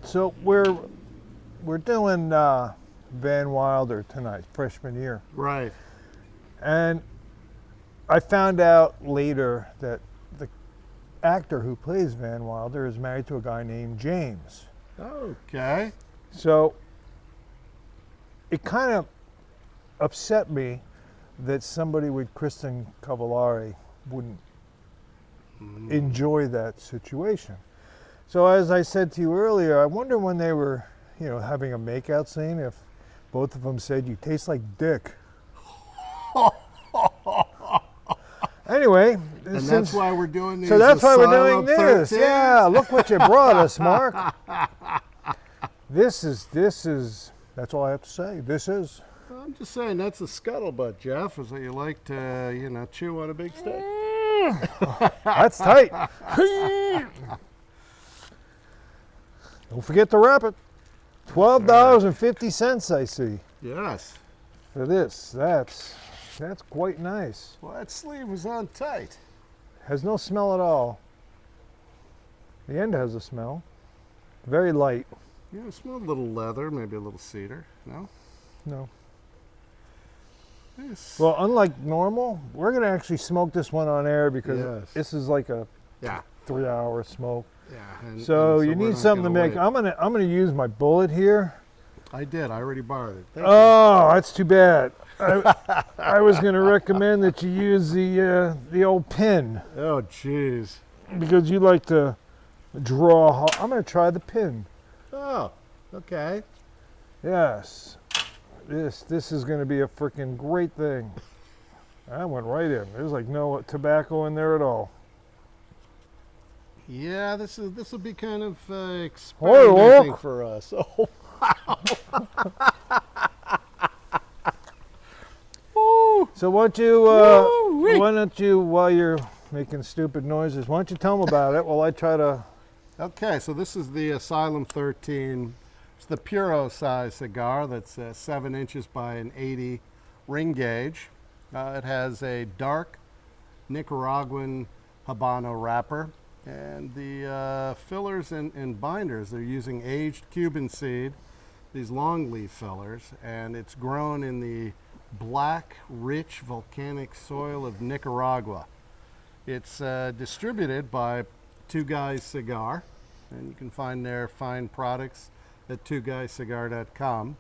So we're doing Van Wilder tonight, freshman year. Right. And I found out later that the actor who plays Van Wilder is married to a guy named James. Okay. So it kind of upset me that somebody with Kristen Cavallari wouldn't enjoy that situation. So as I said to you earlier, I wonder when they were, having a makeout scene, if both of them said, "You taste like dick." Anyway, and that's why we're doing these. So that's why we're doing Asylum this. 13? Yeah, look what you brought us, Mark. This is. That's all I have to say. This is. I'm just saying that's a scuttlebutt, Jeff. Is that you like to, chew on a big steak? That's tight. Don't forget to wrap it. $12.50, I see. Yes. For this. That's quite nice. Well, that sleeve was on tight. Has no smell at all. The end has a smell. Very light. Smell a little leather, maybe a little cedar. No? No. Yes. Well, unlike normal, we're going to actually smoke this one on air because this is like a 3-hour smoke. Yeah. So you need something to make. I'm gonna use my bullet here. I did. I already borrowed it. Thank you. That's too bad. I was gonna recommend that you use the old pin. Oh, jeez. Because you like to draw. I'm gonna try the pin. Oh, okay. Yes. This is gonna be a freaking great thing. I went right in. There's like no tobacco in there at all. Yeah, this will be kind of experimenting for us. Oh, wow. So why don't you, while you're making stupid noises, why don't you tell them about it while I try to... Okay, so this is the Asylum 13. It's the Puro size cigar that's 7 inches by an 80 ring gauge. It has a dark Nicaraguan Habano wrapper. And the fillers and binders, they're using aged Cuban seed, these long leaf fillers, and it's grown in the black, rich volcanic soil of Nicaragua. It's distributed by Two Guys Cigar, and you can find their fine products at twoguyscigar.com.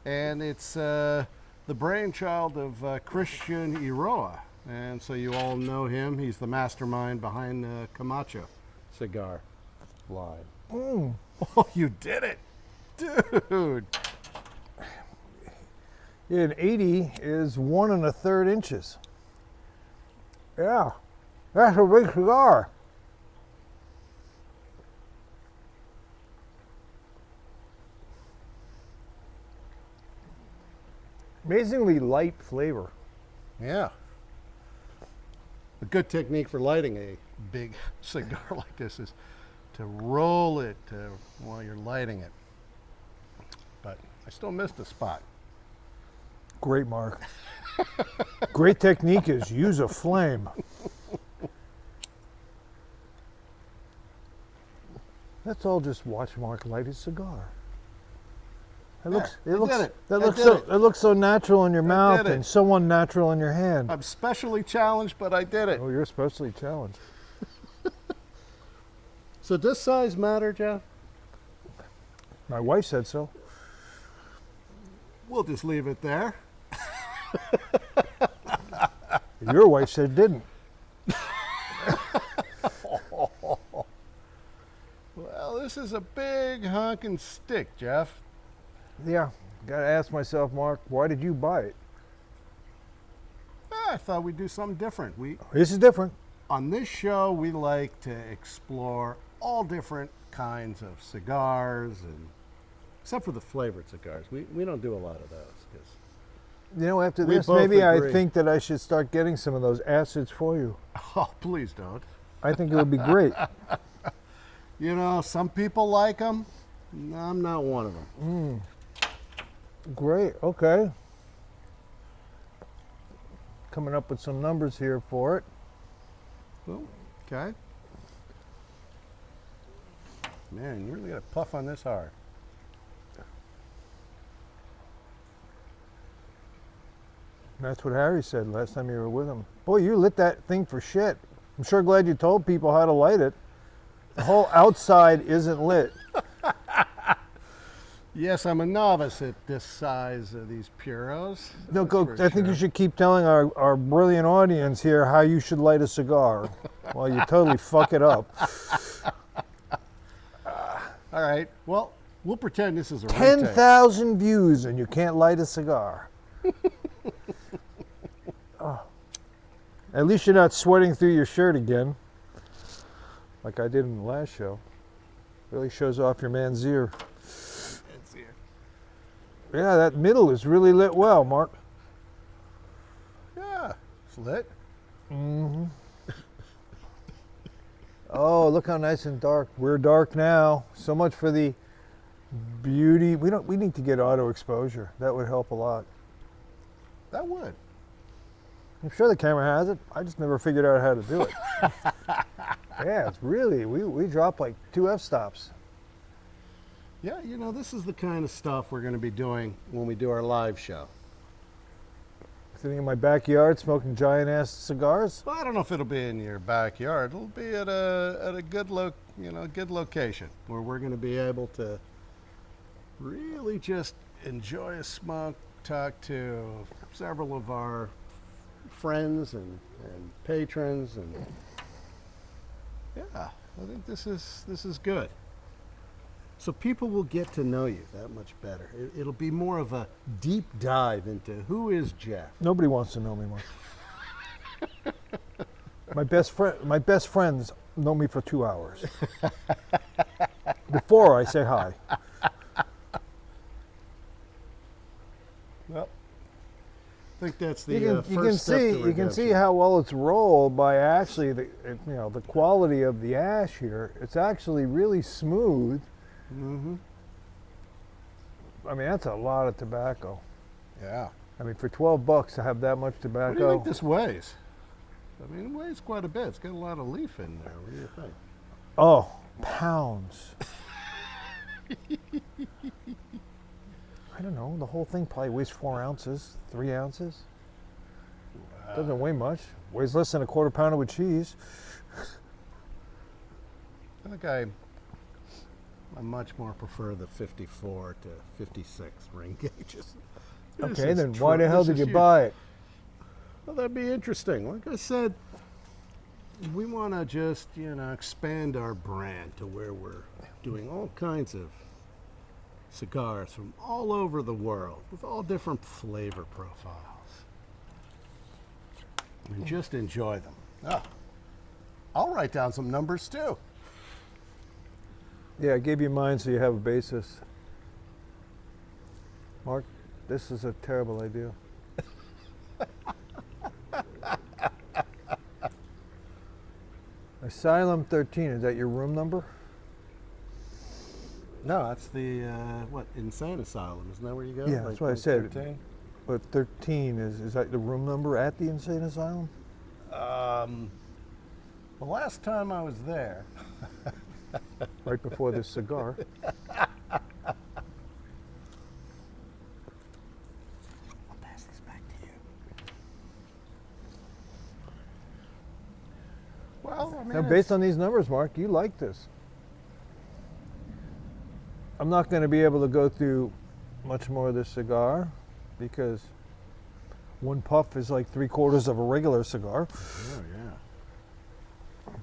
And it's the brainchild of Christian Eiroa. And so you all know him. He's the mastermind behind the Camacho cigar line. Mm. Oh, you did it, dude. Yeah, an 80 is 1 1/3 inches. Yeah, that's a big cigar. Amazingly light flavor. Yeah. A good technique for lighting a big cigar like this is to roll it while you're lighting it. But I still missed a spot. Great, Mark. Great technique is use a flame. Let's all just watch Mark light his cigar. It looks so natural in your mouth and so unnatural in your hand. I'm specially challenged, but I did it. Oh, you're specially challenged. So does size matter, Jeff? My wife said so. We'll just leave it there. Your wife said it didn't. Well, this is a big honking stick, Jeff. Yeah, gotta ask myself, Mark, why did you buy it? I thought we'd do something different. This is different. On this show, we like to explore all different kinds of cigars, except for the flavored cigars. We don't do a lot of those. After this, maybe I think that I should start getting some of those acids for you. Oh, please don't. I think it would be great. Some people like them. I'm not one of them. Mm. Great, okay. Coming up with some numbers here for it. Well, okay. Man, you really got to puff on this hard. That's what Harry said last time you were with him. Boy, you lit that thing for shit. I'm sure glad you told people how to light it. The whole outside isn't lit. Yes, I'm a novice at this size of these Puros. No, that's go. for I think you sure. should keep telling our brilliant audience here how you should light a cigar. Well, you totally fuck it up. All right. Well, we'll pretend this is a retake. 10,000 views and you can't light a cigar. Oh. At least you're not sweating through your shirt again, like I did in the last show. Really shows off your man's ear. It's here. Yeah, that middle is really lit well, Mark. Yeah, it's lit. Mm-hmm. Oh, look how nice and dark. We're dark now. So much for the beauty. We need to get auto exposure. That would help a lot. That would. I'm sure the camera has it. I just never figured out how to do it. Yeah, it's really, we dropped like 2 f-stops. Yeah, you know, this is the kind of stuff we're going to be doing when we do our live show. Sitting in my backyard smoking giant ass cigars. Well, I don't know if it'll be in your backyard. It'll be at a good good location where we're going to be able to really just enjoy a smoke, talk to several of our friends and patrons, and yeah, I think this is good. So people will get to know you that much better. It'll be more of a deep dive into who is Jeff. Nobody wants to know me much. My best friends know me for 2 hours. Before I say hi. Well, I think that's the You first can step to see you can see redemption. how well it's rolled by actually the quality of the ash here. It's actually really smooth. Mm-hmm. I mean, that's a lot of tobacco. Yeah. I mean, for $12 to have that much tobacco. What do you think this weighs? I mean, it weighs quite a bit. It's got a lot of leaf in there. What do you think? Oh, pounds. I don't know. The whole thing probably weighs 4 ounces, 3 ounces. Doesn't weigh much. Weighs less than a quarter pounder with cheese. I think I much more prefer the 54 to 56 ring gauges. This Okay, is then why the this hell did is you huge. buy it? Well, that'd be interesting. Like I said, we want to just, expand our brand to where we're doing all kinds of cigars from all over the world with all different flavor profiles. And just enjoy them. Ah, I'll write down some numbers too. Yeah, I gave you mine so you have a basis. Mark, this is a terrible idea. Asylum 13, is that your room number? No, that's the, Insane Asylum. Isn't that where you go? Yeah, that's what I said. 13? But 13, is that the room number at the Insane Asylum? The last time I was there, Right before this cigar. I'll pass this back to you. Well, I mean, Now, based on these numbers, Mark, you like this. I'm not going to be able to go through much more of this cigar because one puff is like 3/4 of a regular cigar. Oh, yeah.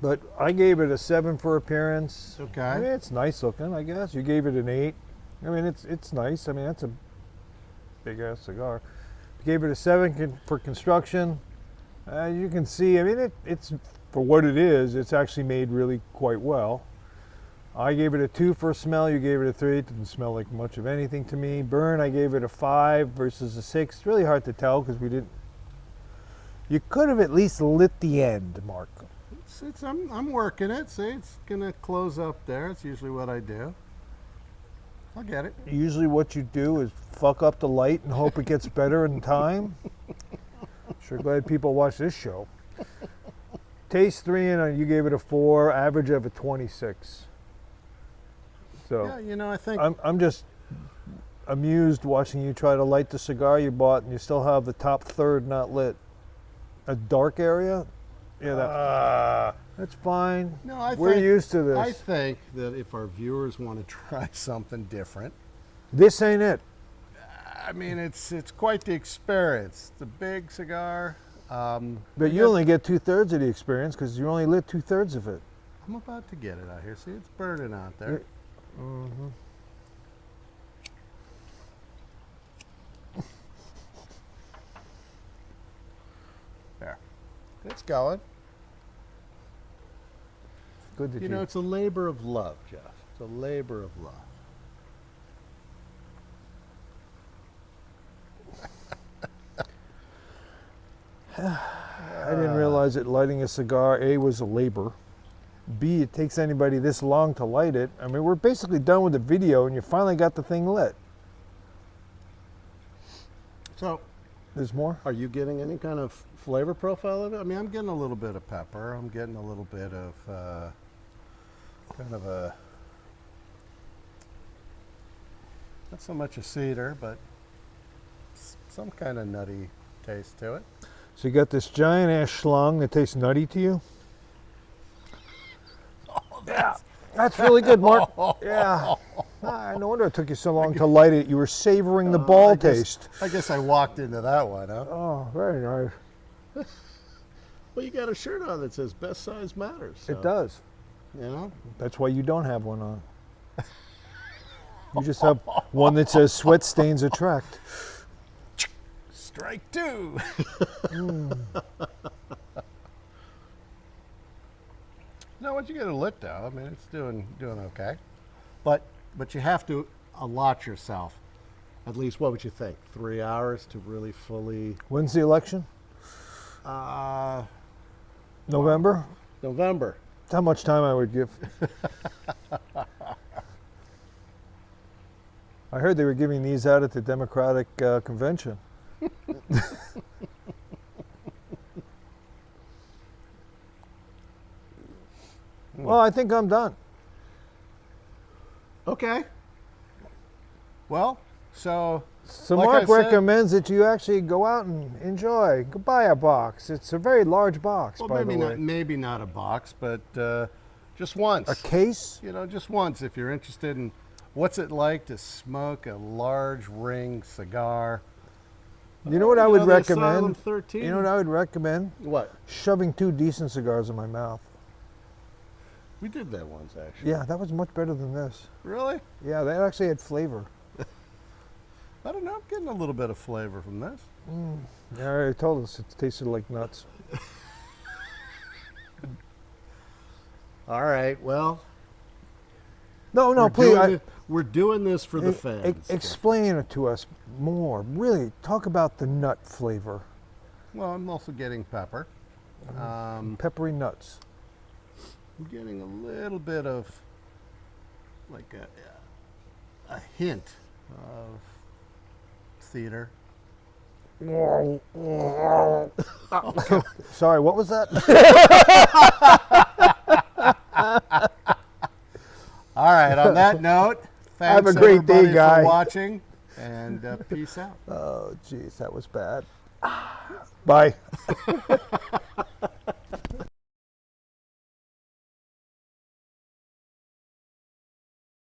But I gave it a 7 for appearance. Okay. I mean, it's nice looking, I guess. You gave it an 8. I mean, it's nice. I mean, that's a big ass cigar. You gave it a 7 for construction. You can see, I mean, it's for what it is, it's actually made really quite well. I gave it a 2 for smell. You gave it a 3. It didn't smell like much of anything to me. Burn, I gave it a 5 versus a 6. It's really hard to tell because we didn't. You could have at least lit the end, Mark. I'm working it. See, it's gonna close up there. It's usually what I do. I'll get it. Usually what you do is fuck up the light and hope it gets better in time. Sure glad people watch this show. Taste 3 and you gave it a 4, average of a 26. So Yeah, you know, I think I'm just amused watching you try to light the cigar you bought, and you still have the top third not lit. A dark area. Yeah, that's fine. no, I We're think, used to this. I think that if our viewers want to try something different, This ain't it. I mean, it's quite the experience. It's a big cigar. But you only get 2/3 of the experience because you only lit 2/3 of it. I'm about to get it out here. See, it's burning out there. Mm-hmm. There. It's going. Good that You know, it's a labor of love, Jeff. It's a labor of love. I didn't realize that lighting a cigar, A, was a labor. B, it takes anybody this long to light it. I mean, we're basically done with the video and you finally got the thing lit. So, There's more? are you getting any kind of flavor profile of it? I mean, I'm getting a little bit of pepper. I'm getting a little bit of kind of a, not so much a cedar, but some kind of nutty taste to it. So you got this giant ass schlong that tastes nutty to you? Yeah, that's really good, Mark. Yeah. No wonder it took you so long to light it. You were savoring the ball taste. I guess I walked into that one, huh? Oh, very nice. Well, you got a shirt on that says "Best Size Matters." So, It does. You know. That's why you don't have one on. You just have one that says "Sweat stains attract." Strike two. No, once you get it lit though, I mean, it's doing okay. But you have to allot yourself at least, what would you think, 3 hours to really fully. When's the election? November? November. That's how much time I would give. I heard they were giving these out at the Democratic convention. Well, I think I'm done. Okay. Well, so. So like Mark I said- recommends that you actually go out and enjoy. Go buy a box. It's a very large box, Well, by the way. maybe not a box, but just once. A case? You know, just once if you're interested in what's it like to smoke a large ring cigar. You know what I would the Asylum recommend? 13? You know what I would recommend? What? Shoving 2 decent cigars in my mouth. We did that once, actually. Yeah, that was much better than this. Really? Yeah, that actually had flavor. I don't know. I'm getting a little bit of flavor from this. Yeah, I already told us it tasted like nuts. All right. Well, No, we're please. doing it- we're doing this for the fans. Explain it to us more. Really, talk about the nut flavor. Well, I'm also getting pepper. Peppery nuts. I'm getting a little bit of like a hint of cedar. Sorry, what was that? All right. On that note, thanks Have a great day, everybody guy. for watching, and peace out. Oh, geez, that was bad. Bye.